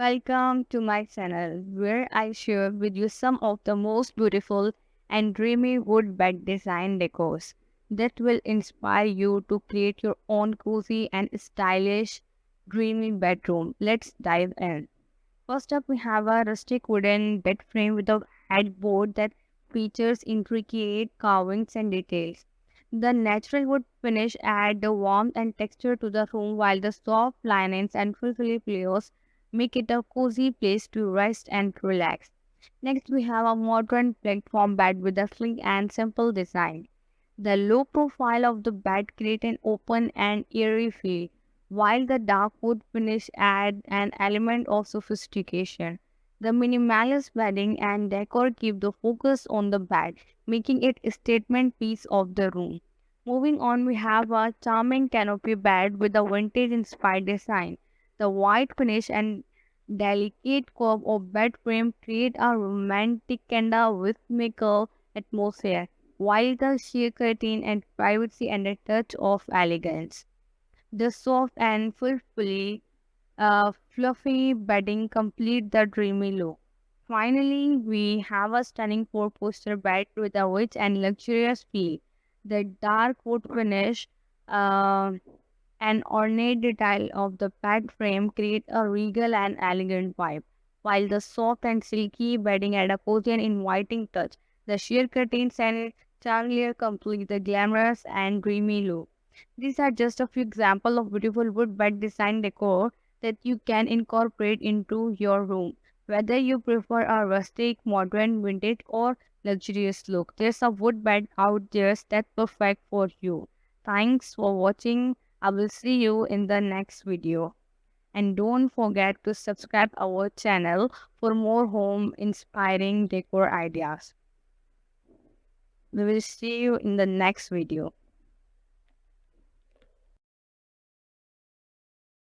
Welcome to my channel where I share with you some of the most beautiful and dreamy wood bed design decors that will inspire you to create your own cozy and stylish dreamy bedroom. Let's dive in. First up, we have a rustic wooden bed frame with a headboard that features intricate carvings and details. The natural wood finish adds the warmth and texture to the room, while the soft linens and frilly pillows make it a cozy place to rest and relax. Next, we have a modern platform bed with a sleek and simple design. The low profile of the bed creates an open and airy feel, while the dark wood finish adds an element of sophistication. The minimalist bedding and decor keep the focus on the bed, making it a statement piece of the room. Moving on, we have a charming canopy bed with a vintage-inspired design. The white finish and delicate curve of bed frame create a romantic and a whimsical atmosphere, while the sheer curtain and privacy and a touch of elegance. The soft and fluffy bedding complete the dreamy look. Finally, we have a stunning four-poster bed with a rich and luxurious feel. The dark wood finish uh, and ornate detail of the bed frame create a regal and elegant vibe, while the soft and silky bedding add a cozy and inviting touch. The sheer curtains and chandelier complete the glamorous and dreamy look. These are just a few examples of beautiful wood bed design decor that you can incorporate into your room. Whether you prefer a rustic, modern, vintage, or luxurious look, there's a wood bed out there that's perfect for you. Thanks for watching. I will see you in the next video. And don't forget to subscribe our channel for more home inspiring decor ideas. We will see you in the next video.